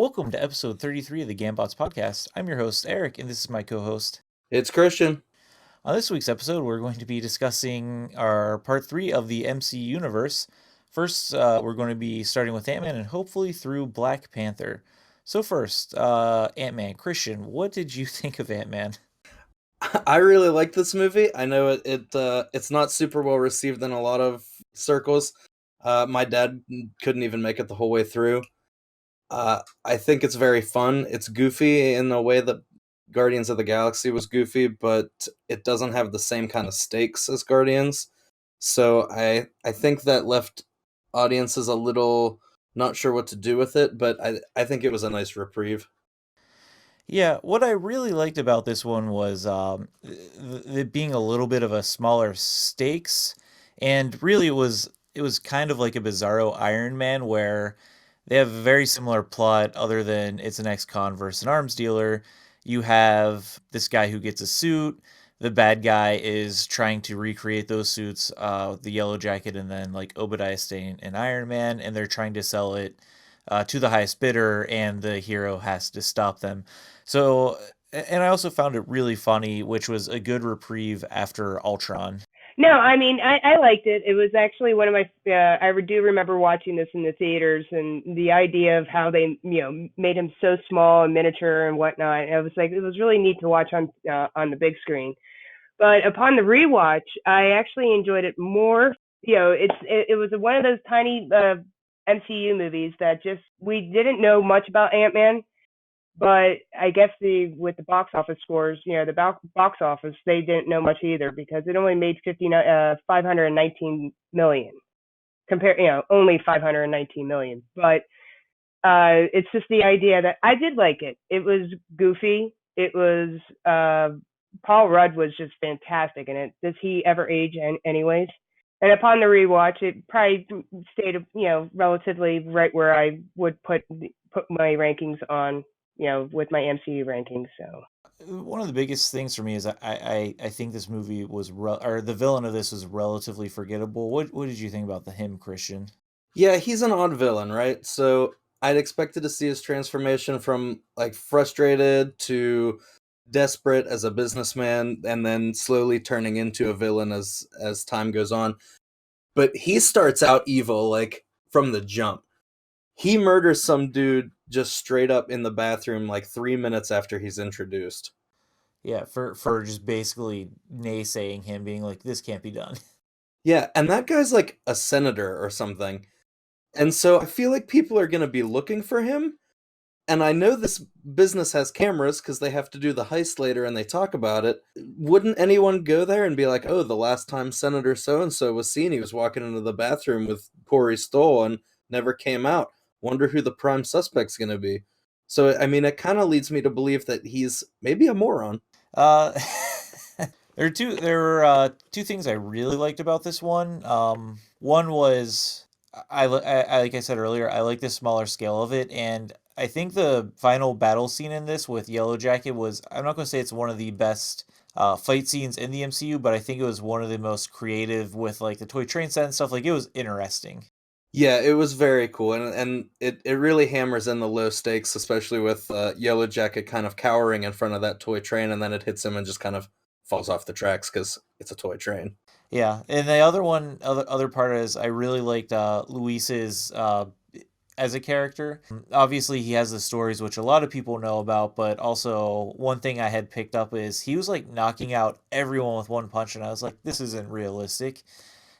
Welcome to episode 33 of the Gambots podcast. I'm your host, Eric, and this is my co host. It's Christian. On this week's episode, we're going to be discussing our part 3 of the MCU Universe. First, we're going to be starting with Ant Man and hopefully through Black Panther. So, first, Ant Man. Christian, what did you think of Ant Man? I really like this movie. I know it's not super well received in a lot of circles. My dad couldn't even make it the whole way through. I think it's very fun. It's goofy in a way that Guardians of the Galaxy was goofy, but it doesn't have the same kind of stakes as Guardians. So I think that left audiences a little not sure what to do with it, but I think it was a nice reprieve. Yeah, what I really liked about this one was it being a little bit of a smaller stakes, and really it was kind of like a Bizarro Iron Man where they have a very similar plot, other than it's an ex-con versus an arms dealer. You have this guy who gets a suit. The bad guy is trying to recreate those suits, the Yellow Jacket, and then like Obadiah Stane and Iron Man, and they're trying to sell it to the highest bidder, and the hero has to stop them. So, and I also found it really funny, which was a good reprieve after Ultron. No, I mean, I liked it. It was actually one of my, I do remember watching this in the theaters, and the idea of how they, made him so small and miniature and whatnot. It was like, it was really neat to watch on the big screen. But upon the rewatch, I actually enjoyed it more. It was one of those tiny MCU movies that just, we didn't know much about Ant-Man, but I guess with the box office scores, box office, they didn't know much either because it only made 519 million compare, only 519 million. But it's just the idea that I did like it. It was goofy. It was Paul Rudd was just fantastic in it. Does he ever age anyways? And upon the rewatch, it probably stayed, relatively right where I would put my rankings on, with my MCU rankings. So One of the biggest things for me is I think this movie was or the villain of this was relatively forgettable. What did you think about the him, Christian? Yeah, he's an odd villain, right? So I'd expected to see his transformation from like frustrated to desperate as a businessman and then slowly turning into a villain as time goes on. But he starts out evil like from the jump. He murders some dude just straight up in the bathroom like 3 minutes after he's introduced. Yeah, for just basically naysaying him, being like, this can't be done. Yeah, and that guy's like a senator or something. And so I feel like people are going to be looking for him. And I know this business has cameras because they have to do the heist later and they talk about it. Wouldn't anyone go there and be like, oh, the last time Senator so and so was seen, he was walking into the bathroom with Corey Stoll and never came out? Wonder who the prime suspect's going to be. So, I mean, it kind of leads me to believe that he's maybe a moron. Uh, there were two things I really liked about this one. One was like I said earlier, I like the smaller scale of it, and I think the final battle scene in this with Yellow Jacket was, I'm not going to say it's one of the best fight scenes in the MCU, but I think it was one of the most creative with like the toy train set and stuff. Like it was interesting. Yeah, it was very cool, and it really hammers in the low stakes, especially with Yellow Jacket kind of cowering in front of that toy train, and then it hits him and just kind of falls off the tracks because it's a toy train. Yeah, and the other part is I really liked Luis's as a character. Obviously, he has the stories which a lot of people know about, but also one thing I had picked up is he was like knocking out everyone with one punch, and I was like, this isn't realistic.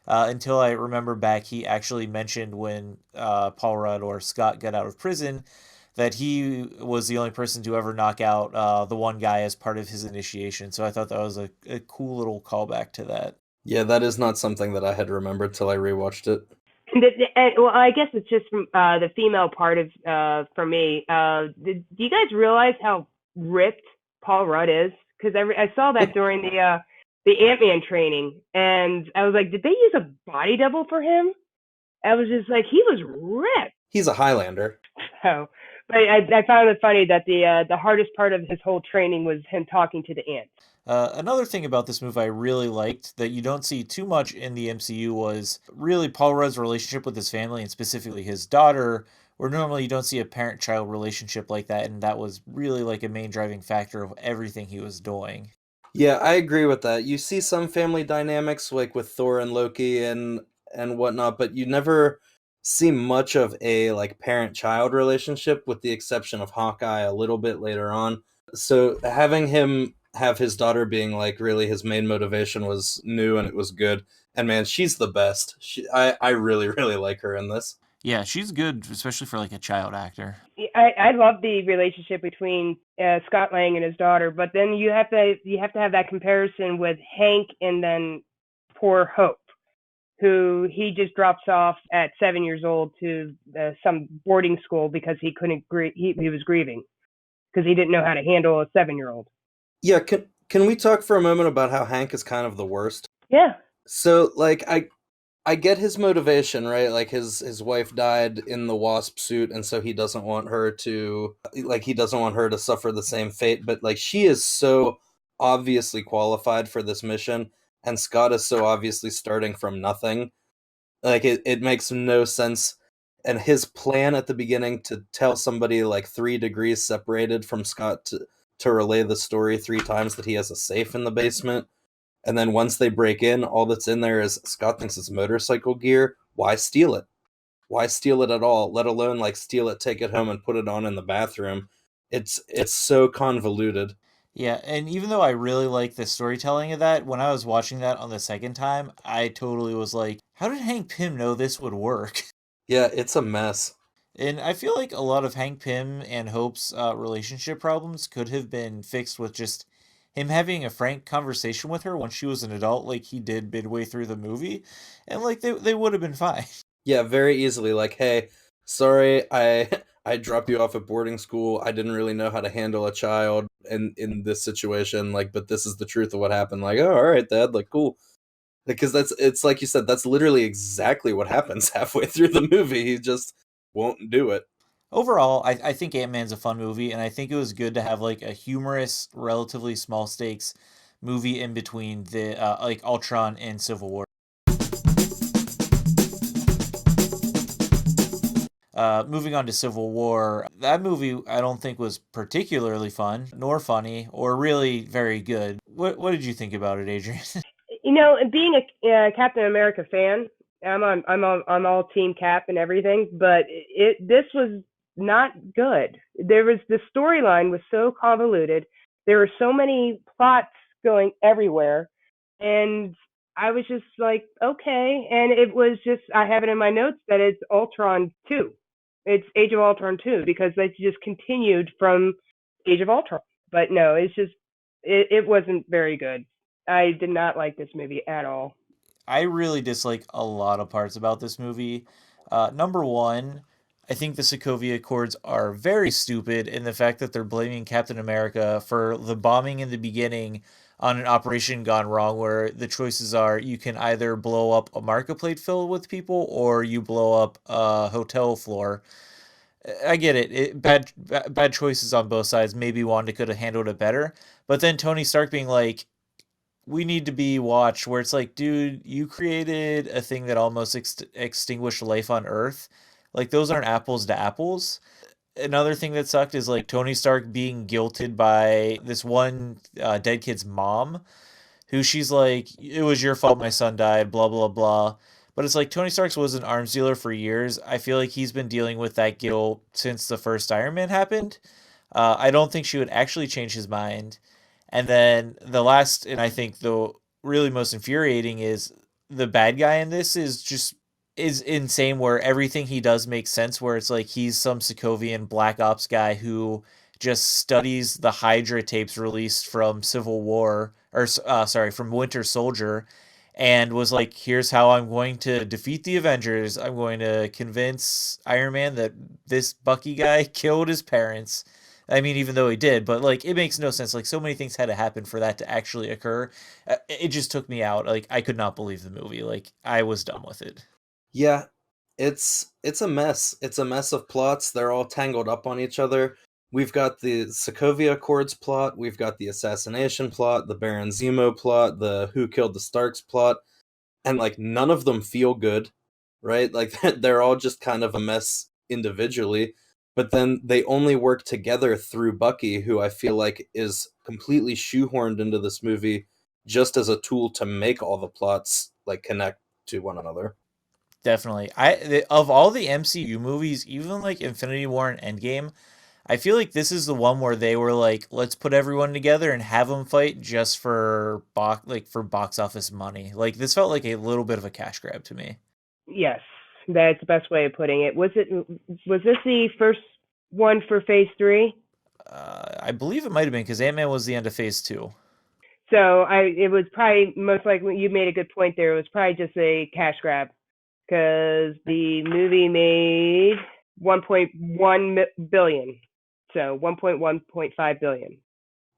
Until I remember back, he actually mentioned when Paul Rudd or Scott got out of prison that he was the only person to ever knock out the one guy as part of his initiation. So I thought that was a cool little callback to that. Yeah, that is not something that I had remembered till I rewatched it. well, I guess it's just from the female part of for me. Do you guys realize how ripped Paul Rudd is? Because I saw that during the Ant-Man training, and I was like, did they use a body double for him? I was just like, he was ripped. He's a Highlander. So, but I found it funny that the hardest part of his whole training was him talking to the ants. Another thing about this movie I really liked that you don't see too much in the MCU was really Paul Rudd's relationship with his family and specifically his daughter, where normally you don't see a parent-child relationship like that, and that was really like a main driving factor of everything he was doing. Yeah, I agree with that. You see some family dynamics like with Thor and Loki and whatnot, but you never see much of a like parent-child relationship, with the exception of Hawkeye a little bit later on. So having him have his daughter being like really his main motivation was new, and it was good. And man, she's the best. I really really like her in this. Yeah, she's good, especially for like a child actor. I love the relationship between Scott Lang and his daughter, but then you have to have that comparison with Hank and then poor Hope, who he just drops off at 7 years old to some boarding school because he couldn't he was grieving because he didn't know how to handle a 7 year old. Yeah, can we talk for a moment about how Hank is kind of the worst? Yeah, So like I get his motivation, right? Like his wife died in the Wasp suit, and so he doesn't want her to suffer the same fate. But like she is so obviously qualified for this mission, and Scott is so obviously starting from nothing. Like it makes no sense. And his plan at the beginning to tell somebody like 3 degrees separated from Scott to relay the story 3 times that he has a safe in the basement, and then once they break in, all that's in there is Scott thinks it's motorcycle gear. Why steal it? Why steal it at all? Let alone like steal it, take it home, and put it on in the bathroom. It's so convoluted. Yeah, and even though I really like the storytelling of that, when I was watching that on the second time, I totally was like, how did Hank Pym know this would work? Yeah, it's a mess. And I feel like a lot of Hank Pym and Hope's relationship problems could have been fixed with just him having a frank conversation with her once she was an adult, like he did midway through the movie, and like they would have been fine. Yeah, very easily. Like, hey, sorry, I drop you off at boarding school. I didn't really know how to handle a child in this situation. Like, but this is the truth of what happened. Like, oh, all right, Dad. Like, cool. Because it's like you said, that's literally exactly what happens halfway through the movie. He just won't do it. Overall, I think Ant Man's a fun movie, and I think it was good to have like a humorous, relatively small stakes movie in between the like Ultron and Civil War. Moving on to Civil War, that movie I don't think was particularly fun, nor funny, or really very good. What did you think about it, Adrian? being a Captain America fan, I'm all Team Cap and everything, but this was not good. There was the storyline was so convoluted. There were so many plots going everywhere, and I was just like, okay. And it was just I have it in my notes that it's Ultron 2. It's Age of Ultron 2 because they just continued from Age of Ultron. But no, it wasn't very good. I did not like this movie at all. I really dislike a lot of parts about this movie. Number one, I think the Sokovia Accords are very stupid in the fact that they're blaming Captain America for the bombing in the beginning on an operation gone wrong, where the choices are you can either blow up a market plate filled with people or you blow up a hotel floor. I get it. Bad choices on both sides. Maybe Wanda could have handled it better. But then Tony Stark being like, we need to be watched, where it's like, dude, you created a thing that almost extinguished life on Earth. Like, those aren't apples to apples. Another thing that sucked is like Tony Stark being guilted by this one dead kid's mom, who she's like, it was your fault my son died, blah, blah, blah. But it's like Tony Stark was an arms dealer for years. I feel like he's been dealing with that guilt since the first Iron Man happened. I don't think she would actually change his mind. And then the last, and I think the really most infuriating is the bad guy in this is insane. Where everything he does makes sense. Where it's like he's some Sokovian Black Ops guy who just studies the Hydra tapes released from Civil War, or sorry, from Winter Soldier, and was like, here's how I'm going to defeat the Avengers. I'm going to convince Iron Man that this Bucky guy killed his parents. I mean, even though he did, but like, it makes no sense. Like, so many things had to happen for that to actually occur. It just took me out. Like, I could not believe the movie. Like, I was done with it. Yeah, it's a mess. It's a mess of plots. They're all tangled up on each other. We've got the Sokovia Accords plot, we've got the assassination plot, the Baron Zemo plot, the Who Killed the Starks plot, and like none of them feel good, right? Like they're all just kind of a mess individually, but then they only work together through Bucky, who I feel like is completely shoehorned into this movie just as a tool to make all the plots like connect to one another. Definitely. Of all the MCU movies, even like Infinity War and Endgame, I feel like this is the one where they were like, let's put everyone together and have them fight just for box office money. Like this felt like a little bit of a cash grab to me. Yes, that's the best way of putting it. Was this the first one for Phase 3? I believe it might have been because Ant-Man was the end of Phase 2. So it was probably most likely, you made a good point there. It was probably just a cash grab because the movie made 1.1 billion. So 1.1.5 billion.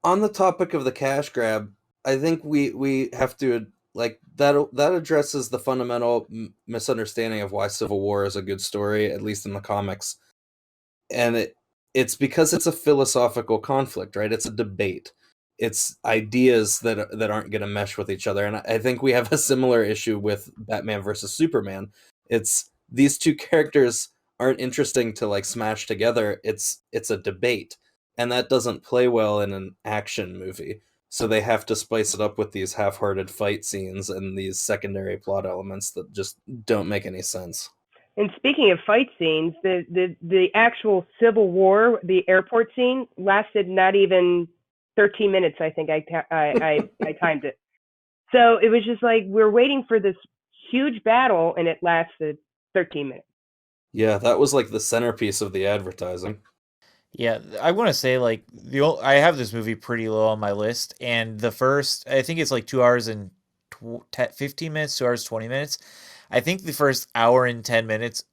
On the topic of the cash grab, I think we have to like that addresses the fundamental misunderstanding of why Civil War is a good story, at least in the comics. And it's because it's a philosophical conflict, right? It's a debate. It's ideas that aren't going to mesh with each other. And I think we have a similar issue with Batman versus Superman. It's these two characters aren't interesting to like smash together. It's a debate, and that doesn't play well in an action movie. So they have to spice it up with these half-hearted fight scenes and these secondary plot elements that just don't make any sense. And speaking of fight scenes, the actual Civil War, the airport scene, lasted not even 13 minutes. I think I timed it. So it was just like we're waiting for this huge battle, and it lasted 13 minutes. Yeah, that was like the centerpiece of the advertising. Yeah, I want to say like I have this movie pretty low on my list, and the first I think it's like 2 hours and 15 minutes, 2 hours 20 minutes. I think the first hour and 10 minutes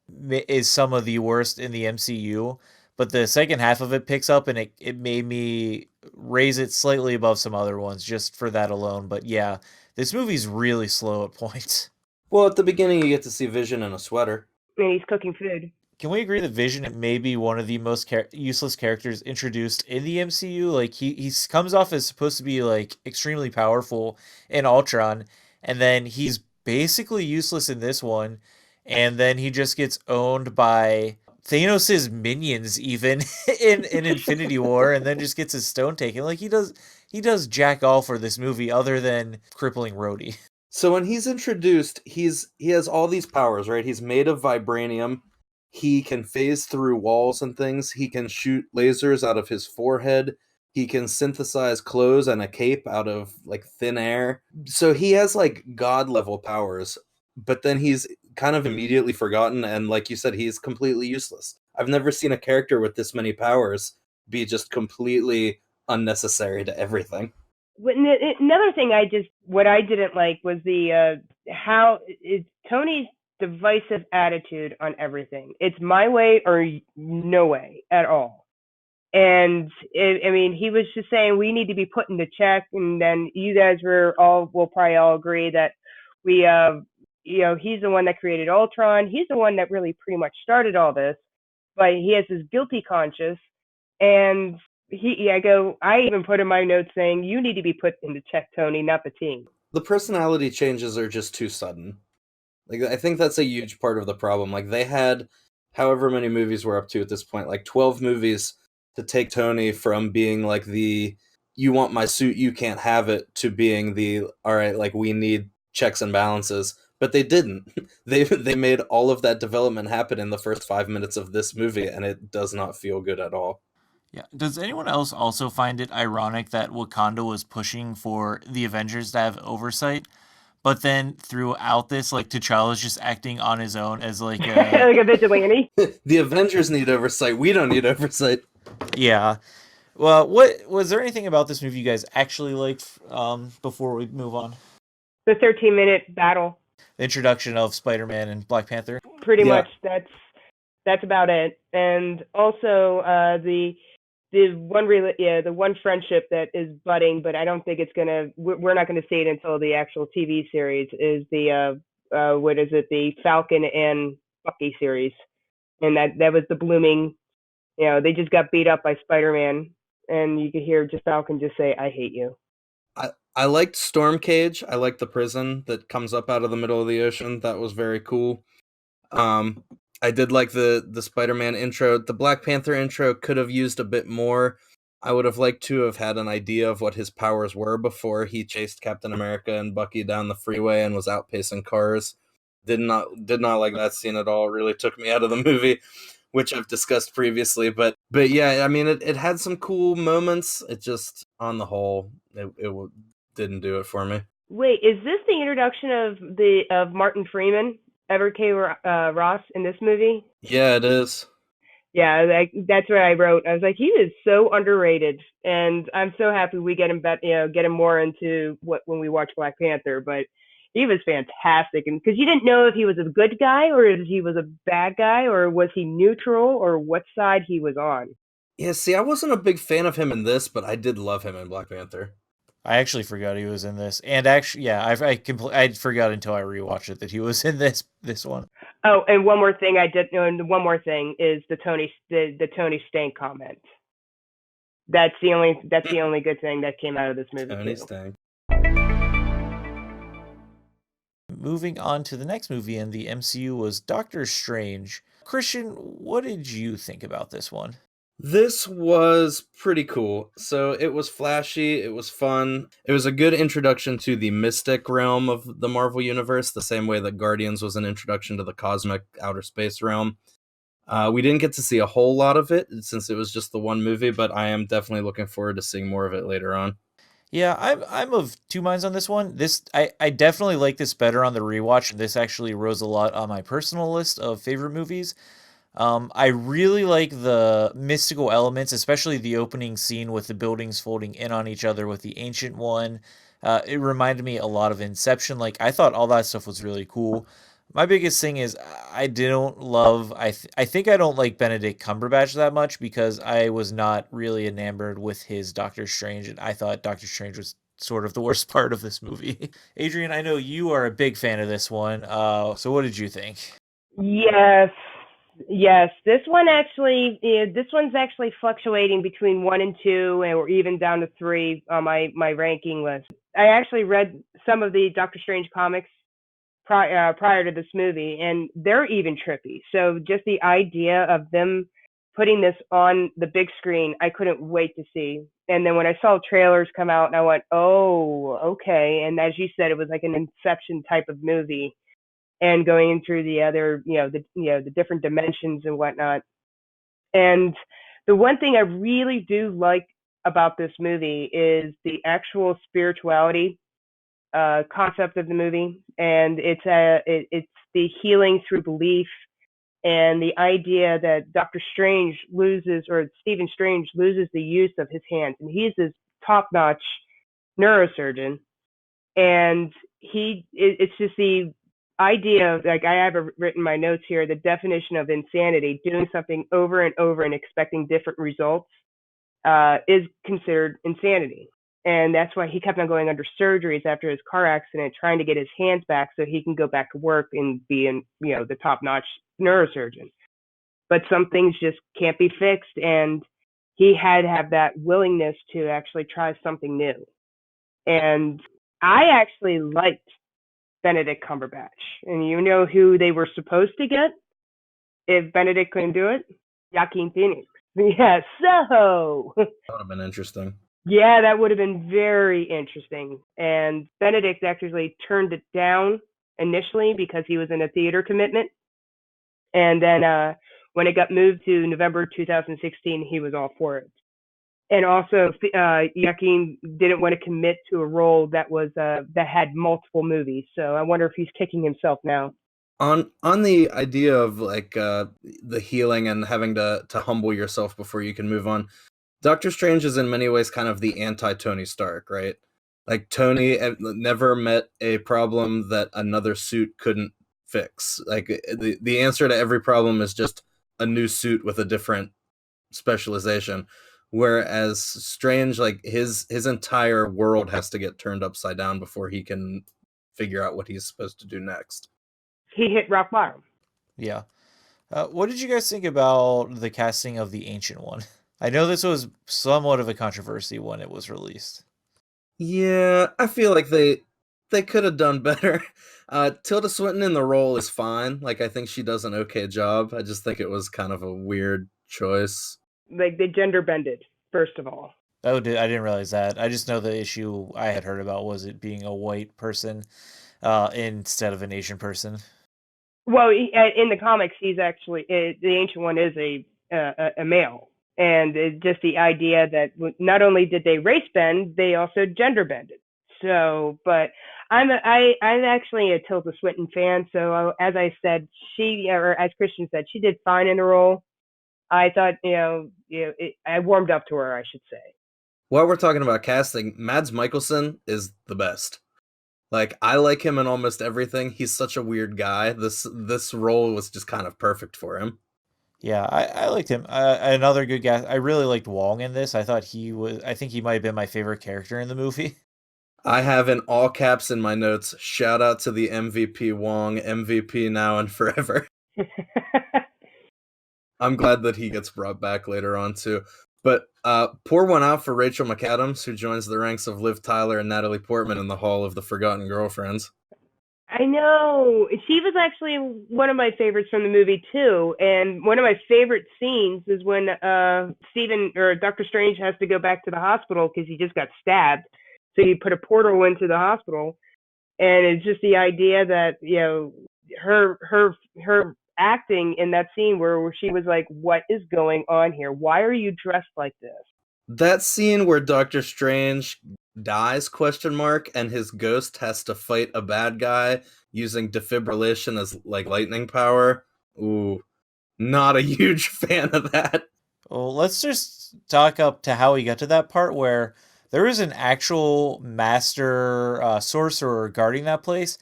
is some of the worst in the MCU, but the second half of it picks up, and it made me raise it slightly above some other ones just for that alone. But yeah, this movie's really slow at points. Well, at the beginning, you get to see Vision in a sweater. And he's cooking food. Can we agree that Vision may be one of the most useless characters introduced in the MCU? Like he comes off as supposed to be like extremely powerful in Ultron, and then he's basically useless in this one, and then he just gets owned by Thanos' minions even in Infinity War, and then just gets his stone taken. Like he does jack all for this movie other than crippling Rhodey. So when he's introduced, he has all these powers, right? He's made of vibranium. He can phase through walls and things. He can shoot lasers out of his forehead. He can synthesize clothes and a cape out of like thin air. So he has like god level powers, but then he's kind of immediately forgotten, and like you said, he's completely useless. I've never seen a character with this many powers be just completely unnecessary to everything. Another thing what I didn't like was the how is Tony's divisive attitude on everything. It's my way or no way at all. And I mean, he was just saying we need to be put into check, and then you guys will probably all agree that we he's the one that created Ultron. He's the one that really pretty much started all this, but he has this guilty conscience, and I even put in my notes saying you need to be put into check, Tony, not the team. The personality changes are just too sudden. Like I think that's a huge part of the problem. Like they had however many movies we're up to at this point, like 12 movies to take Tony from being like the you want my suit, you can't have it to being the all right, like we need checks and balances. But they didn't. They made all of that development happen in the first 5 minutes of this movie, and it does not feel good at all. Yeah. Does anyone else also find it ironic that Wakanda was pushing for the Avengers to have oversight, but then throughout this, like T'Challa's just acting on his own as like a Like a vigilante. The Avengers need oversight. We don't need oversight. yeah. Well, what was there anything about this movie you guys actually liked before we move on? The 13-minute battle. The introduction of Spider-Man and Black Panther. Pretty Yeah. much that's about it. And also the one friendship that is budding, but I don't think we're not gonna see it until the actual TV series is the what is it, the Falcon and Bucky series. And that was the blooming, they just got beat up by Spider-Man, and you could hear just Falcon just say, I hate you. I liked Storm Cage. I liked the prison that comes up out of the middle of the ocean. That was very cool. Um, I did like the Spider-Man intro. The Black Panther intro could have used a bit more. I would have liked to have had an idea of what his powers were before he chased Captain America and Bucky down the freeway and was outpacing cars. Did not like that scene at all. Really took me out of the movie, which I've discussed previously. But yeah, I mean, it had some cool moments. It just, on the whole, it didn't do it for me. Wait, is this the introduction of Martin Freeman, Everett K. Ross, in this movie? Yeah, it is. Yeah, that's what I wrote. I was like, he is so underrated, and I'm so happy we get him get him more into what when we watch Black Panther. But he was fantastic, and because you didn't know if he was a good guy or if he was a bad guy or was he neutral or what side he was on. Yeah, see, I wasn't a big fan of him in this, but I did love him in Black Panther. I actually forgot he was in this, and actually, yeah, I forgot until I rewatched it that he was in this one. Oh, and one more thing I did know, and one more thing is the Tony Stank comment. That's the only good thing that came out of this movie Tony too. Stank. Moving on to the next movie in the MCU was Doctor Strange. Christian, what did you think about this one? This was pretty cool. So it was flashy, it was fun. It was a good introduction to the mystic realm of the Marvel Universe, the same way that Guardians was an introduction to the cosmic outer space realm. We didn't get to see a whole lot of it since it was just the one movie, but I am definitely looking forward to seeing more of it later on. Yeah, I'm of two minds on this one. I definitely like this better on the rewatch. This actually rose a lot on my personal list of favorite movies. I really like the mystical elements, especially the opening scene with the buildings folding in on each other with the ancient one. It reminded me a lot of Inception. Like I thought all that stuff was really cool. My biggest thing is I didn't love. I think I don't like Benedict Cumberbatch that much because I was not really enamored with his Doctor Strange, and I thought Doctor Strange was sort of the worst part of this movie. Adrian, I know you are a big fan of this one. So what did you think? Yes, yes. This one's actually fluctuating between 1 and 2, or even down to 3 on my ranking list. I actually read some of the Doctor Strange comics prior to this movie, and they're even trippy. So just the idea of them putting this on the big screen, I couldn't wait to see. And then when I saw trailers come out, and I went, "Oh, okay." And as you said, it was like an Inception type of movie, and going in through the other, the different dimensions and whatnot. And the one thing I really do like about this movie is the actual spirituality concept of the movie, and it's the healing through belief, and the idea that Stephen Strange loses the use of his hands, and he's this top-notch neurosurgeon, and it's just the idea of, like, I have written my notes here, the definition of insanity, doing something over and over and expecting different results, is considered insanity. And that's why he kept on going under surgeries after his car accident, trying to get his hands back so he can go back to work and be the top notch neurosurgeon. But some things just can't be fixed. And he had to have that willingness to actually try something new. And I actually liked Benedict Cumberbatch. And you know who they were supposed to get if Benedict couldn't do it? Joaquin Phoenix. Yeah, so That would have been interesting. yeah, that would have been very interesting. And Benedict actually turned it down initially because he was in a theater commitment. And then when it got moved to November 2016, he was all for it. And also, Joaquin didn't want to commit to a role that had multiple movies. So I wonder if he's kicking himself now. On the idea of like the healing and having to humble yourself before you can move on, Doctor Strange is in many ways kind of the anti-Tony Stark, right? Like Tony never met a problem that another suit couldn't fix. Like the answer to every problem is just a new suit with a different specialization. Whereas Strange, like his entire world has to get turned upside down before he can figure out what he's supposed to do next. He hit rock bottom. Yeah. What did you guys think about the casting of the Ancient One? I know this was somewhat of a controversy when it was released. Yeah, I feel like they they could have done better. Tilda Swinton in the role is fine. Like, I think she does an okay job. I just think it was kind of a weird choice. Like they gender bended, first of all. Oh, I didn't realize that. I just know the issue I had heard about was it being a white person instead of an Asian person. Well, in the comics, he's actually the Ancient One is a male, and just the idea that not only did they race bend, they also gender bended. So, but I'm actually a Tilda Swinton fan. So as I said, or as Christian said, she did fine in the role. I thought, I warmed up to her, I should say. While we're talking about casting, Mads Mikkelsen is the best. Like, I like him in almost everything. He's such a weird guy. This role was just kind of perfect for him. Yeah, I liked him. Another good guy. I really liked Wong in this. I thought he was. I think he might have been my favorite character in the movie. I have in all caps in my notes, shout out to the MVP Wong, MVP now and forever. I'm glad that he gets brought back later on too. But pour one out for Rachel McAdams, who joins the ranks of Liv Tyler and Natalie Portman in the Hall of the Forgotten Girlfriends. I know. She was actually one of my favorites from the movie too. And one of my favorite scenes is when Stephen or Doctor Strange has to go back to the hospital because he just got stabbed. So you put a portal into the hospital, and it's just the idea that her acting in that scene where she was like, "What is going on here? Why are you dressed like this?" That scene where Doctor Strange dies, and his ghost has to fight a bad guy using defibrillation as like lightning power. Ooh, not a huge fan of that. Well, let's just talk up to how we got to that part where there is an actual master sorcerer guarding that place,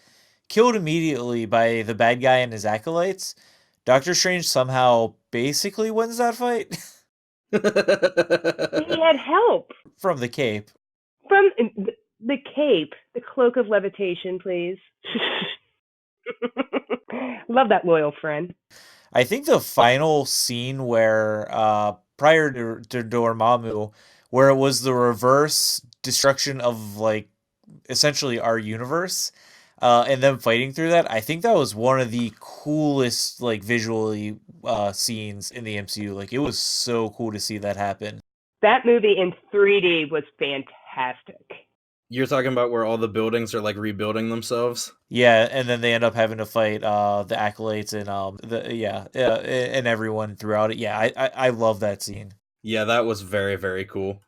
killed immediately by the bad guy and his acolytes. Doctor Strange somehow basically wins that fight. He had help From the cape. from the cape, the cloak of levitation, please. Love that loyal friend. I think the final scene where, prior to Dormammu, where it was the reverse destruction of, like, essentially our universe, and them fighting through that, I think that was one of the coolest, like, visually, scenes in the MCU. Like, it was so cool to see that happen. That movie in 3D was fantastic. You're talking about where all the buildings are like rebuilding themselves? Yeah, and then they end up having to fight the acolytes and and everyone throughout it. Yeah, I love that scene. Yeah, that was very, very cool.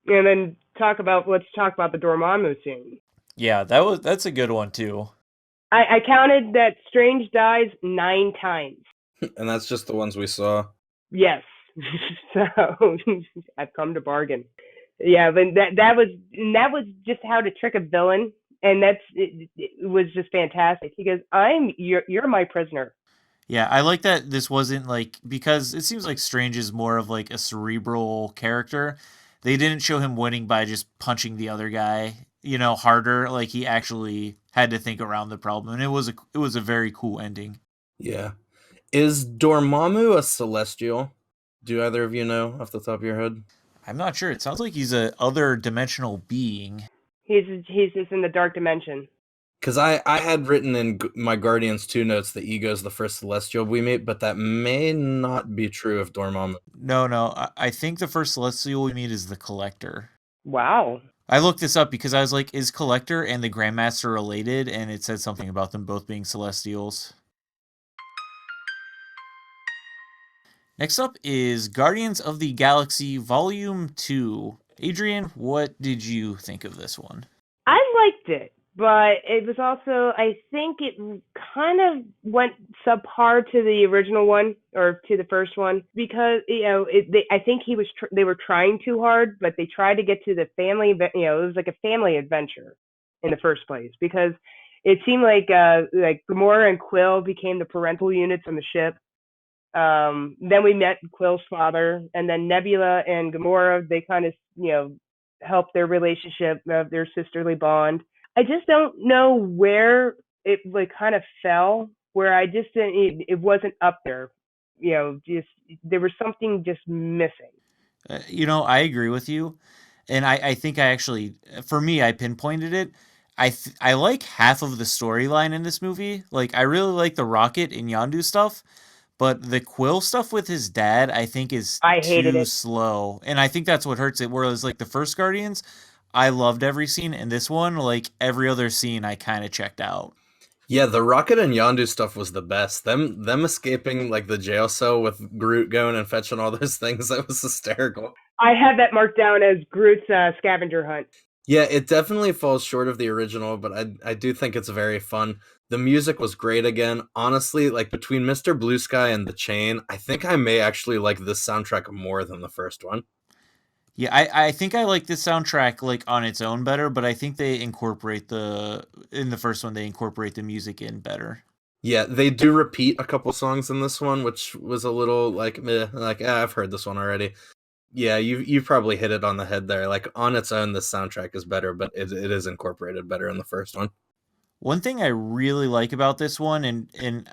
And then let's talk about the Dormammu scene. Yeah, that's a good one too. I counted that Strange dies 9 times. And that's just the ones we saw. Yes. So I've come to bargain. Yeah, but that was just how to trick a villain, and it was just fantastic. He goes, you're my prisoner." Yeah, I like that this wasn't like, because it seems like Strange is more of like a cerebral character. They didn't show him winning by just punching the other guy, harder. Like he actually had to think around the problem, and it was a very cool ending. Yeah. Is Dormammu a celestial? Do either of you know off the top of your head? I'm not sure. It sounds like he's a other dimensional being. He's just in the dark dimension. Because I had written in my Guardians 2 notes that Ego's the first celestial we meet, but that may not be true of Dormammu. No. I think the first celestial we meet is the Collector. Wow. I looked this up because I was like, is Collector and the Grandmaster related? And it said something about them both being celestials. Next up is Guardians of the Galaxy Volume 2. Adrian, what did you think of this one? I liked it, but it was also, I think it kind of went subpar to the original one, or to the first one, because, I think they were trying too hard, but they tried to get to the family, it was like a family adventure in the first place, because it seemed like Gamora and Quill became the parental units on the ship. Then we met Quill's father, and then Nebula and Gamora, they kind of, helped their relationship, their sisterly bond. I just don't know where it like kind of fell, where I just didn't, it wasn't up there. Just there was something just missing. I agree with you. And I think I actually, for me, I pinpointed it. I like half of the storyline in this movie. Like I really like the Rocket and Yondu stuff, but the Quill stuff with his dad, I think, is I hated too it. slow, and I think that's what hurts it. Whereas like the first Guardians, I loved every scene, and this one, like every other scene, I kind of checked out. Yeah, the Rocket and Yondu stuff was the best. Them escaping like the jail cell with Groot going and fetching all those things, that was hysterical. I have that marked down as Groot's scavenger hunt. Yeah, it definitely falls short of the original, but I do think it's very fun. The music was great again. Honestly, like between Mr. Blue Sky and The Chain, I think I may actually like this soundtrack more than the first one. Yeah, I think I like this soundtrack like on its own better, but I think they incorporate the in the first one they incorporate the music in better. Yeah, they do repeat a couple songs in this one, which was a little like meh, like I've heard this one already. Yeah, you probably hit it on the head there. Like on its own, the soundtrack is better, but it is incorporated better in the first one. One thing I really like about this one, and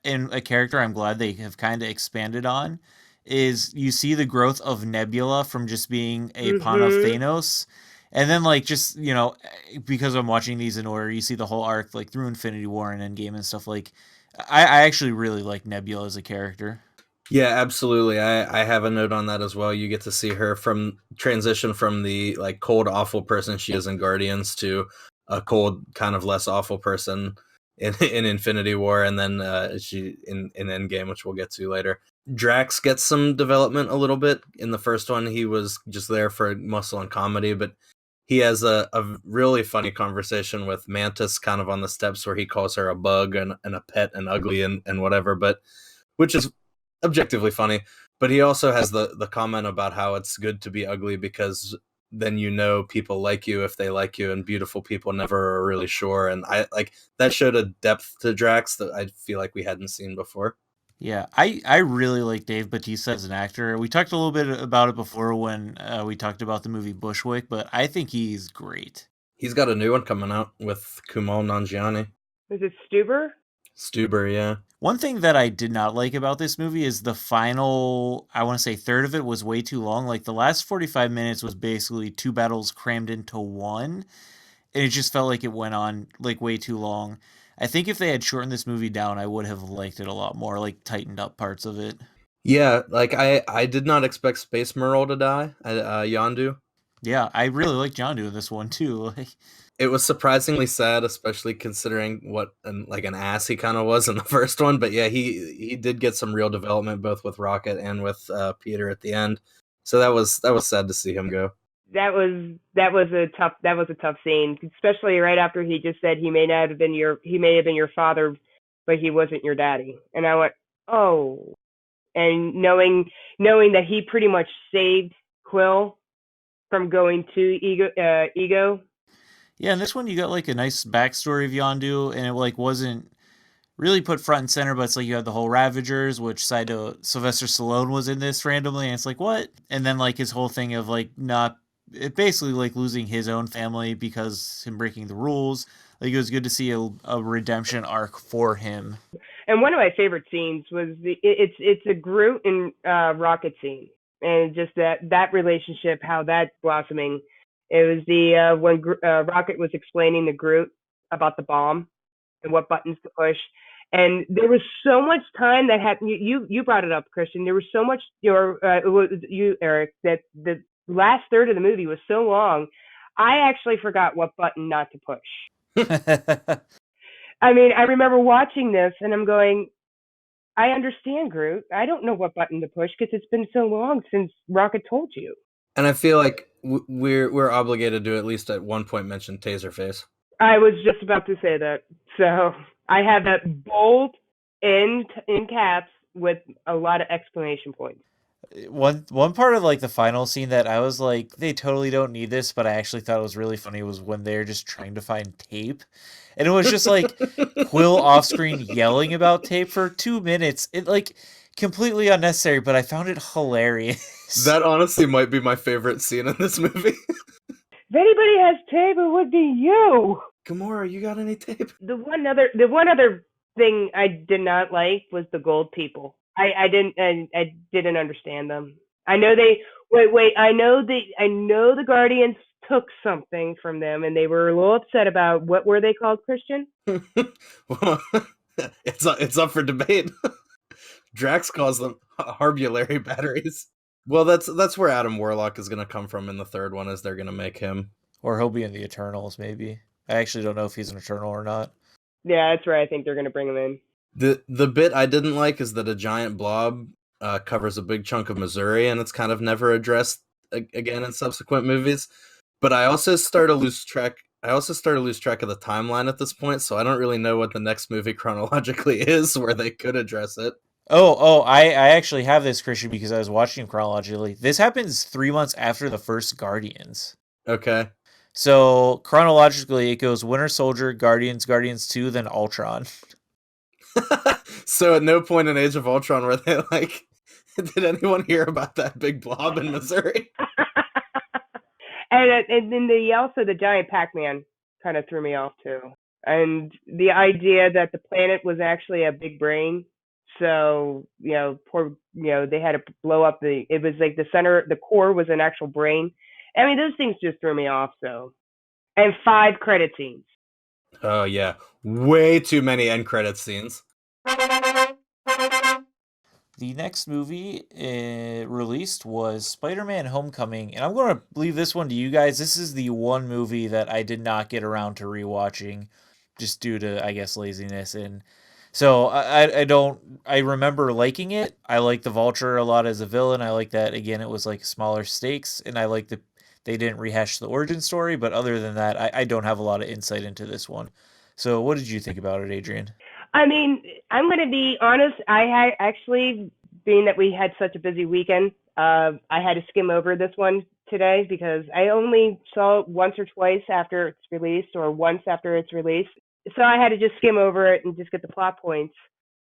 a character I'm glad they have kind of expanded on, is you see the growth of Nebula from just being a pawn of Mm-hmm. Thanos, and then like just because I'm watching these in order, you see the whole arc like through Infinity War and Endgame and stuff. Like, I actually really like Nebula as a character. Yeah, absolutely. I have a note on that as well. You get to see her from transition from the like cold, awful person she is in Guardians to a cold, kind of less awful person in Infinity War, and then she in Endgame, which we'll get to later. Drax gets some development a little bit. In the first one, he was just there for muscle and comedy, but he has a really funny conversation with Mantis kind of on the steps where he calls her a bug and a pet and ugly and whatever, but which is objectively funny. But he also has the comment about how it's good to be ugly because then you know people like you if they like you, and beautiful people never are really sure. And I like that showed a depth to Drax that I feel like we hadn't seen before. Yeah, I really like Dave Bautista as an actor. We talked a little bit about it before when we talked about the movie Bushwick, but I think he's great. He's got a new one coming out with Kumail Nanjiani. Was it Stuber? Stuber, yeah. One thing that I did not like about this movie is the final, I want to say third of it was way too long. Like the last 45 minutes was basically two battles crammed into one, and it just felt like it went on like way too long. I think if they had shortened this movie down, I would have liked it a lot more, like tightened up parts of it. Yeah, like I did not expect Space Merle to die, Yondu. Yeah, I really like John doing this one too. Like, It was surprisingly sad, especially considering what like an ass he kind of was in the first one. But yeah, he did get some real development both with Rocket and with Peter at the end. So that was sad to see him go. That was a tough scene, especially right after he just said he may have been your father, but he wasn't your daddy. And I went, oh, and knowing that he pretty much saved Quill from going to ego. yeah, in this one you got like a nice backstory of Yondu, and it like wasn't really put front and center, but it's like you had the whole Ravagers, which side to Sylvester Stallone was in this randomly, and it's like what? And then like his whole thing of like not it basically like losing his own family because him breaking the rules. Like it was good to see a redemption arc for him. And one of my favorite scenes was it's a Groot and Rocket scene, and just that relationship, how that blossoming. It was the when Rocket was explaining to Groot about the bomb and what buttons to push. And there was so much time that happened. You brought it up, Christian. There was so much, it was you, Eric, that the last third of the movie was so long. I actually forgot what button not to push. I mean, I remember watching this and I'm going, I understand, Groot. I don't know what button to push because it's been so long since Rocket told you. And I feel like we're obligated to at least at one point mention Taserface. I was just about to say that. So I have that bold in caps with a lot of exclamation points. One part of like the final scene that I was like, they totally don't need this, but I actually thought it was really funny was when they're just trying to find tape. And it was just like Quill off screen yelling about tape for 2 minutes. It like completely unnecessary, but I found it hilarious. That honestly might be my favorite scene in this movie. If anybody has tape, it would be you. Gamora, you got any tape? The one other thing I did not like was the gold people. I didn't understand them. I know they wait. I know the Guardians took something from them, and they were a little upset about what were they called, Christian? Well, it's up for debate. Drax calls them harbulary batteries. Well, that's where Adam Warlock is going to come from in the third one, is they're going to make him. Or he'll be in the Eternals, maybe. I actually don't know if he's an Eternal or not. Yeah, that's right. I think they're going to bring him in. The bit I didn't like is that a giant blob covers a big chunk of Missouri, and it's kind of never addressed again in subsequent movies. But I also start to lose track. I also start to lose track of the timeline at this point, so I don't really know what the next movie chronologically is where they could address it. I actually have this, Christian, because I was watching chronologically. This happens 3 months after the first Guardians. Okay. So chronologically, it goes Winter Soldier, Guardians, Guardians 2, then Ultron. So at no point in Age of Ultron were they like, did anyone hear about that big blob in Missouri? And then the giant Pac-Man kind of threw me off too. And the idea that the planet was actually a big brain. So, they had to blow up it was like the core was an actual brain. I mean, those things just threw me off, so. And 5 credit scenes. Oh yeah, way too many end credit scenes. The next movie released was Spider-Man Homecoming, and I'm going to leave this one to you guys. This is the one movie that I did not get around to rewatching just due to, I guess, laziness. And so I remember liking it. I like the Vulture a lot as a villain. I like that, again, it was like smaller stakes, and I like that they didn't rehash the origin story. But other than that, I don't have a lot of insight into this one. So what did you think about it, Adrian? I mean, I'm going to be honest. I had actually, being that we had such a busy weekend, I had to skim over this one today because I only saw it once or twice after it's released, or once after it's released. So I had to just skim over it and just get the plot points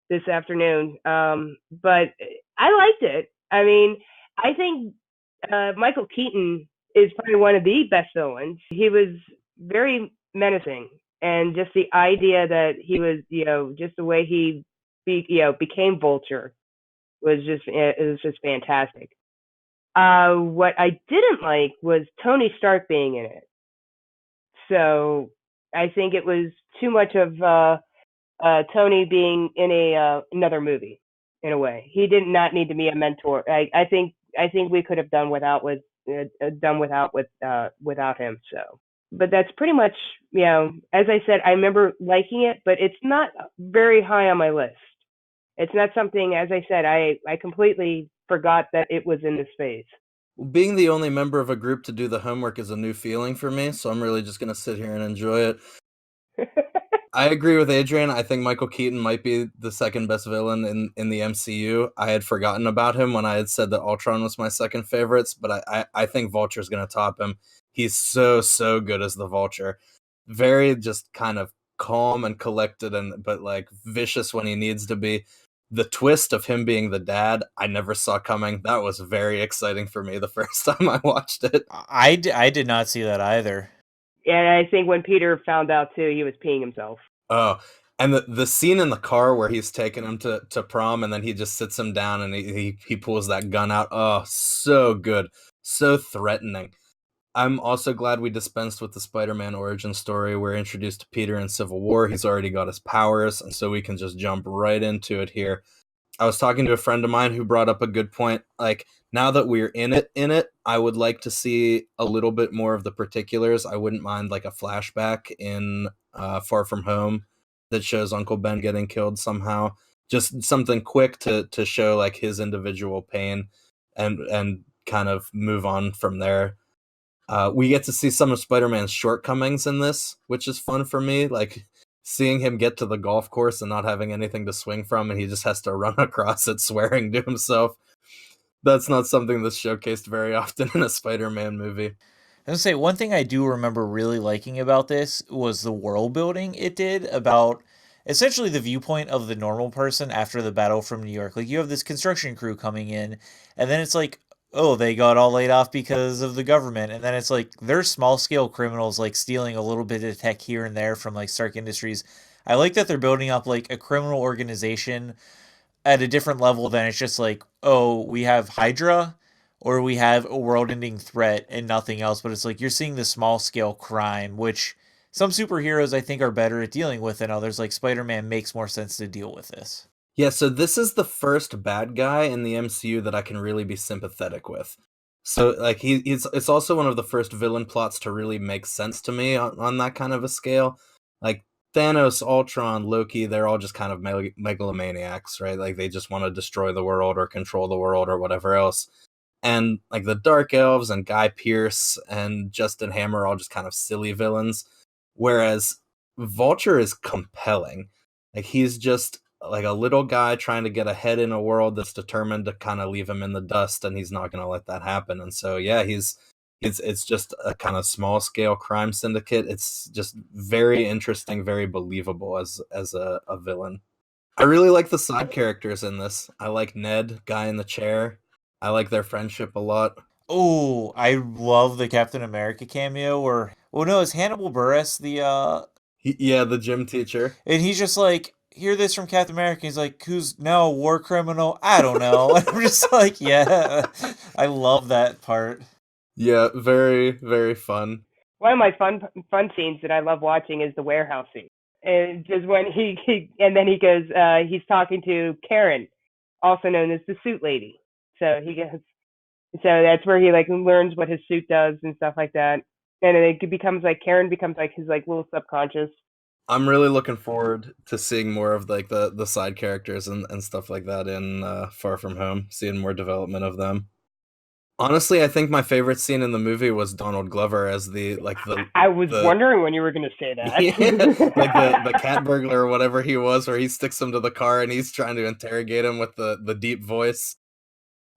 this afternoon. But I liked it. I mean, I think Michael Keaton is probably one of the best villains. He was very menacing. And just the idea that he was, just the way he, became Vulture it was just fantastic. What I didn't like was Tony Stark being in it. So I think it was too much of Tony being in another movie in a way. He did not need to be a mentor. I think we could have done without him. So. But that's pretty much, as I said, I remember liking it, but it's not very high on my list. It's not something, as I said, I completely forgot that it was in this phase. Well, being the only member of a group to do the homework is a new feeling for me, so I'm really just going to sit here and enjoy it. I agree with Adrian. I think Michael Keaton might be the second best villain in the MCU. I had forgotten about him when I had said that Ultron was my second favorites, but I think Vulture's going to top him. He's so good as the Vulture. Very just kind of calm and collected, but like vicious when he needs to be. The twist of him being the dad, I never saw coming. That was very exciting for me the first time I watched it. I did not see that either. And I think when Peter found out too, he was peeing himself. Oh, and the scene in the car where he's taking him to prom, and then he just sits him down and he pulls that gun out. Oh, so good. So threatening. I'm also glad we dispensed with the Spider-Man origin story. We're introduced to Peter in Civil War. He's already got his powers, and so we can just jump right into it here. I was talking to a friend of mine who brought up a good point. Like, now that we're in it, I would like to see a little bit more of the particulars. I wouldn't mind like a flashback in Far From Home that shows Uncle Ben getting killed somehow. Just something quick to show like his individual pain and kind of move on from there. We get to see some of Spider-Man's shortcomings in this, which is fun for me. Like seeing him get to the golf course and not having anything to swing from, and he just has to run across it swearing to himself. That's not something that's showcased very often in a Spider-Man movie. I was gonna say, one thing I do remember really liking about this was the world building it did about essentially the viewpoint of the normal person after the battle from New York. Like, you have this construction crew coming in, and then it's like, oh, they got all laid off because of the government. And then it's like, they're small scale criminals, like stealing a little bit of tech here and there from like Stark Industries. I like that they're building up like a criminal organization at a different level than it's just like, oh, we have Hydra, or we have a world-ending threat and nothing else, but it's like you're seeing the small-scale crime, which some superheroes I think are better at dealing with than others. Like Spider-Man makes more sense to deal with this. Yeah, so this is the first bad guy in the MCU that I can really be sympathetic with. So like he's it's also one of the first villain plots to really make sense to me on that kind of a scale. Like Thanos, Ultron, Loki, they're all just kind of megalomaniacs, right? Like they just want to destroy the world or control the world or whatever else. And like the Dark Elves and Guy Pearce and Justin Hammer are all just kind of silly villains. Whereas Vulture is compelling. Like he's just like a little guy trying to get ahead in a world that's determined to kind of leave him in the dust, and he's not going to let that happen. And so yeah, it's just a kind of small scale crime syndicate. It's just very interesting, very believable as a villain. I really like the side characters in this. I like Ned, guy in the chair. I like their friendship a lot. Oh, I love the Captain America cameo where, well, no, it's Hannibal Buress, Yeah, the gym teacher. and he's just like, hear this from Captain America. He's like, who's now a war criminal? I don't know. And I'm just like, yeah, I love that part. Yeah, very very fun. One of my fun scenes that I love watching is the warehouse scene. And just when he and then he goes, he's talking to Karen, also known as the suit lady. So he goes, so that's where he like learns what his suit does and stuff like that. And it becomes like Karen becomes like his like little subconscious. I'm really looking forward to seeing more of like the side characters and stuff like that in Far From Home, seeing more development of them. Honestly, I think my favorite scene in the movie was Donald Glover as I was the wondering when you were going to say yeah, like the that. cat burglar or whatever he was, where he sticks him to the car and he's trying to interrogate him with the deep voice.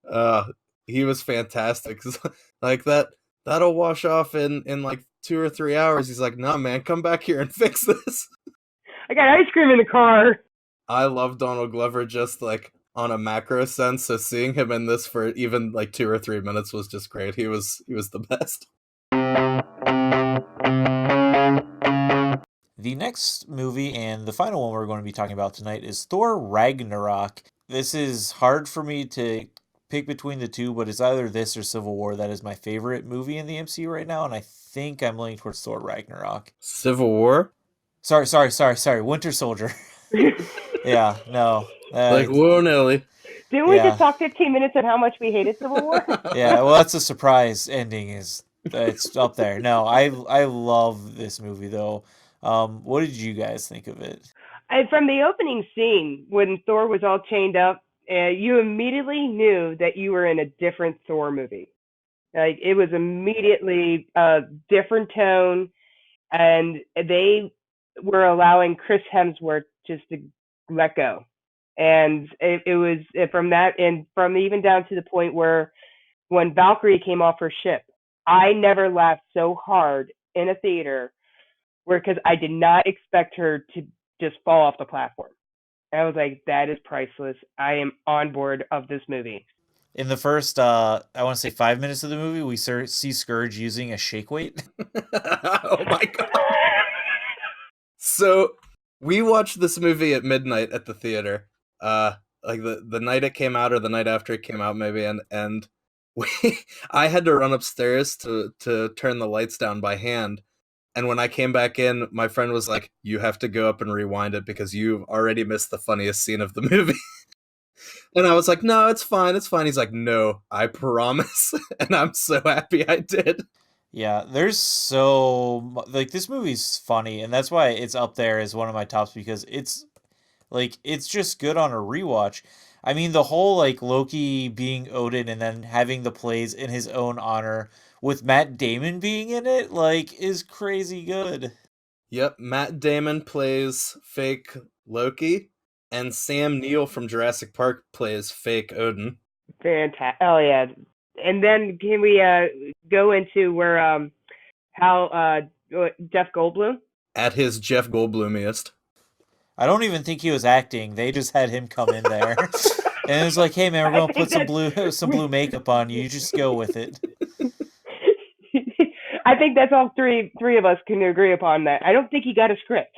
Uh, he was fantastic. Like that'll wash off in like 2 or 3 hours. He's like, "Nah, man, come back here and fix this." I got ice cream in the car. I love Donald Glover just like on a macro sense. So seeing him in this for even like 2 or 3 minutes was just great. He was the best. The next movie and the final one we're going to be talking about tonight is Thor Ragnarok. This is hard for me to pick between the two, but it's either this or Civil War that is my favorite movie in the MCU right now, and I think I'm leaning towards Thor Ragnarok. Civil War. Sorry. Winter Soldier. Yeah, no. Like, whoa, Nelly. Didn't we Yeah. just talk 15 minutes on how much we hated Civil War? Yeah, well, that's a surprise ending. Is it's up there. No, I love this movie though. What did you guys think of it? From the opening scene, when Thor was all chained up, you immediately knew that you were in a different Thor movie. Like it was immediately a different tone, and they were allowing Chris Hemsworth just to let go. And it was from that, and from even down to the point where when Valkyrie came off her ship, I never laughed so hard in a theater where because I did not expect her to just fall off the platform. I was like, that is priceless. I am on board of this movie. In the first, I want to say 5 minutes of the movie, we see Scourge using a shake weight. Oh my god. So we watched this movie at midnight at the theater. Like the night it came out or the night after it came out maybe, and we I had to run upstairs to turn the lights down by hand. And when I came back in, my friend was like, "You have to go up and rewind it because you've already missed the funniest scene of the movie." And I was like, "No, it's fine, it's fine." He's like, "No, I promise." And I'm so happy I did. Yeah, there's like this movie's funny, and that's why it's up there as one of my tops because it's just good on a rewatch. I mean, the whole like Loki being Odin and then having the plays in his own honor with Matt Damon being in it, like, is crazy good. Yep, Matt Damon plays fake Loki, and Sam Neill from Jurassic Park plays fake Odin. Fantastic. Oh yeah. And then can we go into where how Jeff Goldblum? At his Jeff Goldblumiest. I don't even think he was acting. They just had him come in there. And it was like, "Hey man, we're gonna put some blue makeup on you. You just go with it." I think that's all three of us can agree upon that. I don't think he got a script.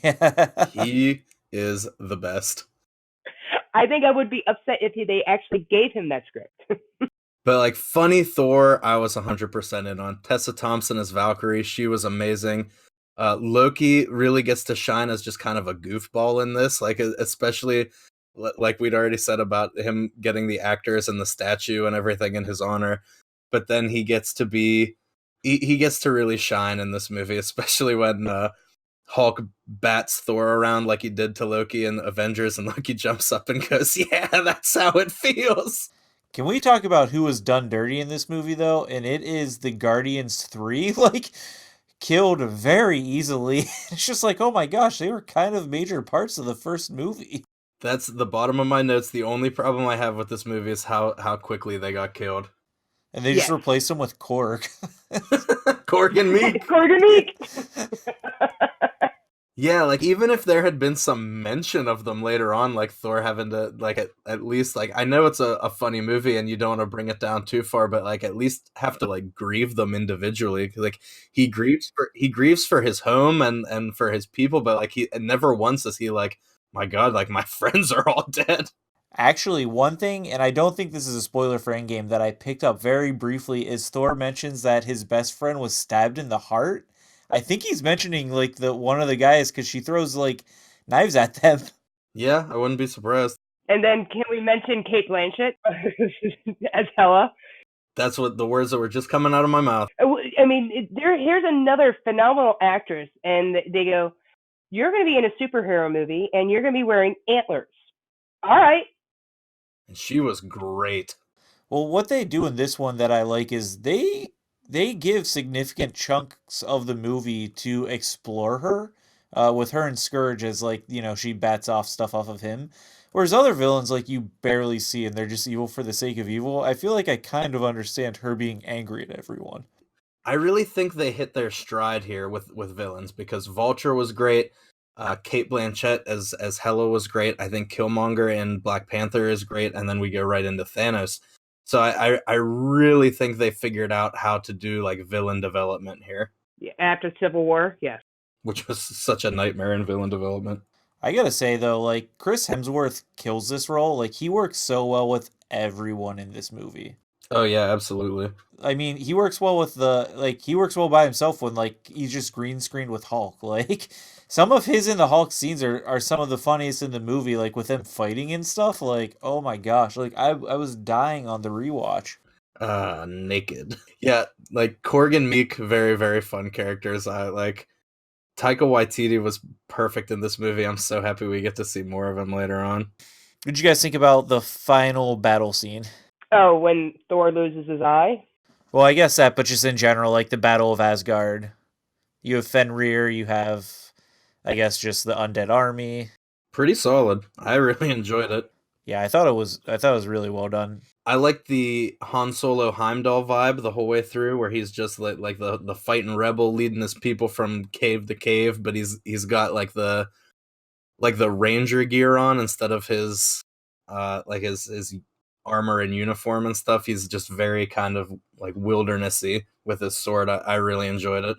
Yeah. He is the best. I think I would be upset if they actually gave him that script. But like funny Thor, I was 100% in on. Tessa Thompson as Valkyrie, she was amazing. Loki really gets to shine as just kind of a goofball in this, like especially like we'd already said about him getting the actors and the statue and everything in his honor. But then he gets to really shine in this movie, especially when Hulk bats Thor around like he did to Loki in Avengers, and Loki jumps up and goes, "Yeah, that's how it feels." Can we talk about who was done dirty in this movie though? And it is the Guardians 3, like killed very easily. It's just like, oh my gosh, they were kind of major parts of the first movie. That's the bottom of my notes. The only problem I have with this movie is how quickly they got killed. And they just Yes. replaced them with Korg. Korg and Meek. Korg and Meek. Yeah, like even if there had been some mention of them later on, like Thor having to like at least like I know it's a funny movie and you don't want to bring it down too far, but like at least have to like grieve them individually. Like he grieves for his home and for his people, but like he never once is he like, my God, like my friends are all dead. Actually, one thing, and I don't think this is a spoiler for Endgame, that I picked up very briefly is Thor mentions that his best friend was stabbed in the heart. I think he's mentioning like the one of the guys because she throws like knives at them. Yeah, I wouldn't be surprised. And then can we mention Kate Blanchett as Hela? That's what the words that were just coming out of my mouth. I mean, here's another phenomenal actress, and they go, "You're going to be in a superhero movie, and you're going to be wearing antlers." All right. And she was great. Well, what they do in this one that I like is they give significant chunks of the movie to explore her, with her and Scourge as like she bats off stuff off of him, whereas other villains like you barely see and they're just evil for the sake of evil. I feel like I kind of understand her being angry at everyone. I really think they hit their stride here with villains because Vulture was great. Kate Blanchett as Hela was great. I think Killmonger in Black Panther is great, and then we go right into Thanos. So I really think they figured out how to do like villain development here, Yeah, after Civil War, yes. which was such a nightmare in villain development. I gotta say though, like Chris Hemsworth kills this role. Like he works so well with everyone in this movie. Oh yeah, absolutely. I mean, he works well with he works well by himself when like he's just green screened with Hulk. Like some of his in the Hulk scenes are some of the funniest in the movie, like with him fighting and stuff. Like, oh my gosh, like I was dying on the rewatch. Naked. Yeah, like Korg and Meek, very, very fun characters. I like Taika Waititi was perfect in this movie. I'm so happy we get to see more of him later on. What did you guys think about the final battle scene? Oh, when Thor loses his eye? Well, I guess that, but just in general, like the Battle of Asgard. You have Fenrir, you have, I guess, just the undead army. Pretty solid. I really enjoyed it. Yeah, I thought it was really well done. I like the Han Solo Heimdall vibe the whole way through, where he's just like the fighting rebel leading his people from cave to cave, but he's got like the ranger gear on instead of his like his armor and uniform and stuff. He's just very kind of like wildernessy with his sword. I really enjoyed it.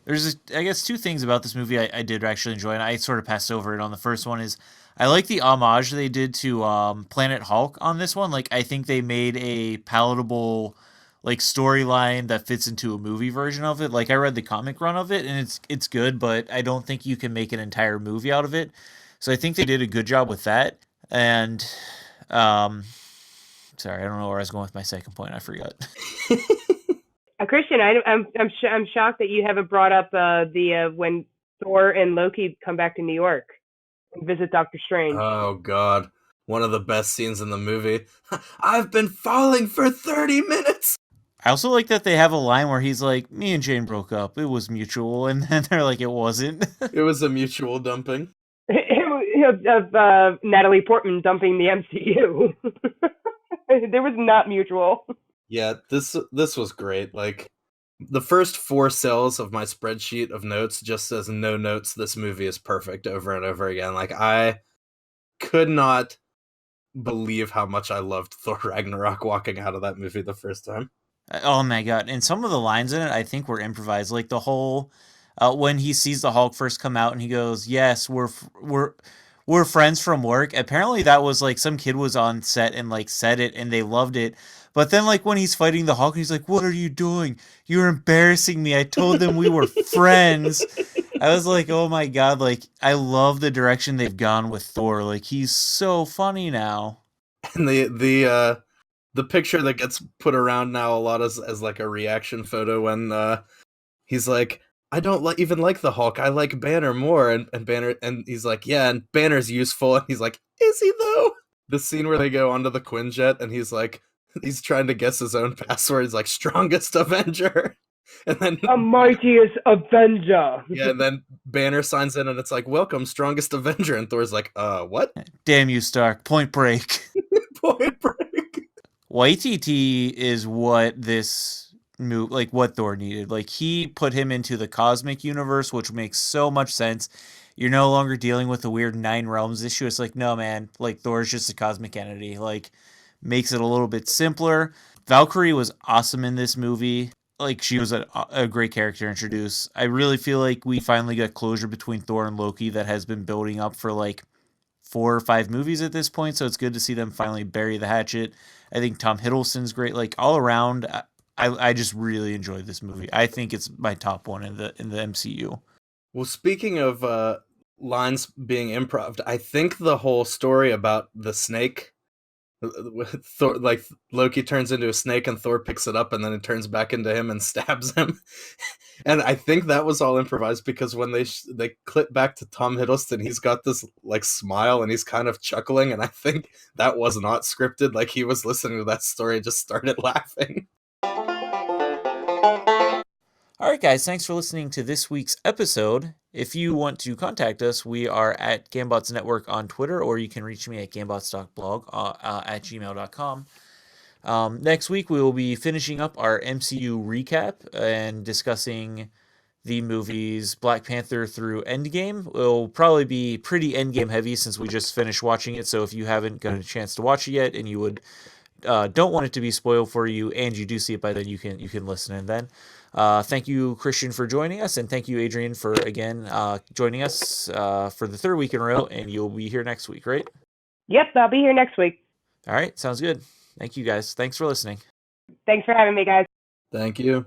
There's, I guess, two things about this movie I did actually enjoy, and I sort of passed over it on the first one is I like the homage they did to Planet Hulk on this one. Like, I think they made a palatable like storyline that fits into a movie version of it. Like, I read the comic run of it, and it's good, but I don't think you can make an entire movie out of it. So I think they did a good job with that. And um, sorry, I don't know where I was going with my second point. I forgot. Christian, I'm shocked that you haven't brought up the when Thor and Loki come back to New York and visit Doctor Strange. Oh God, one of the best scenes in the movie. I've been falling for 30 minutes. I also like that they have a line where he's like, "Me and Jane broke up. It was mutual," and then they're like, "It wasn't." It was a mutual dumping. Of Natalie Portman dumping the MCU. There was not mutual. Yeah, this was great. Like the first 4 cells of my spreadsheet of notes just says no notes. This movie is perfect over and over again. Like I could not believe how much I loved Thor Ragnarok walking out of that movie the first time. Oh my god! And some of the lines in it, I think, were improvised. Like the whole when he sees the Hulk first come out, and he goes, "Yes, we're friends from work." Apparently, that was like some kid was on set and like said it, and they loved it. But then, like, when he's fighting the Hulk, he's like, "What are you doing? You're embarrassing me. I told them we were friends." I was like, "Oh my god!" Like, I love the direction they've gone with Thor. Like, he's so funny now. And the picture that gets put around now a lot as like a reaction photo when he's like, I don't even like the Hulk. I like Banner more. And Banner, and he's like, yeah, and Banner's useful. And he's like, is he though? The scene where they go onto the Quinjet and he's like, he's trying to guess his own password. He's like, strongest Avenger. And then A mightiest Avenger. yeah, and then Banner signs in and it's like, welcome, strongest Avenger. And Thor's like, what? Damn you, Stark. Point Break. Point Break. Waititi is what this move, like what Thor needed. Like he put him into the cosmic universe, which makes so much sense. You're no longer dealing with the weird Nine Realms issue. It's like, no, man, like Thor's just a cosmic entity. Like, makes it a little bit simpler. Valkyrie was awesome in this movie. Like, she was a great character to introduce. I really feel like we finally got closure between Thor and Loki that has been building up for like 4 or 5 movies at this point, so it's good to see them finally bury the hatchet. I think Tom Hiddleston's great. Like all around, I just really enjoyed this movie. I think it's my top one in the MCU. Well, speaking of lines being improv, I think the whole story about the snake, Thor, like Loki turns into a snake and Thor picks it up and then it turns back into him and stabs him. And I think that was all improvised because when they clip back to Tom Hiddleston, he's got this like smile and he's kind of chuckling, and I think that was not scripted. Like he was listening to that story and just started laughing. All right, guys, thanks for listening to this week's episode. If you want to contact us, we are at Gambots Network on Twitter, or you can reach me at gambots.blog at gmail.com. Next week, we will be finishing up our MCU recap and discussing the movies Black Panther through Endgame. It will probably be pretty Endgame heavy since we just finished watching it, so if you haven't gotten a chance to watch it yet and you would don't want it to be spoiled for you and you do see it by then, you can listen in then. Thank you, Christian, for joining us, and thank you, Adrian, for again joining us for the third week in a row, and you'll be here next week, right? Yep, I'll be here next week. All right, sounds good. Thank you, guys. Thanks for listening. Thanks for having me, guys. Thank you.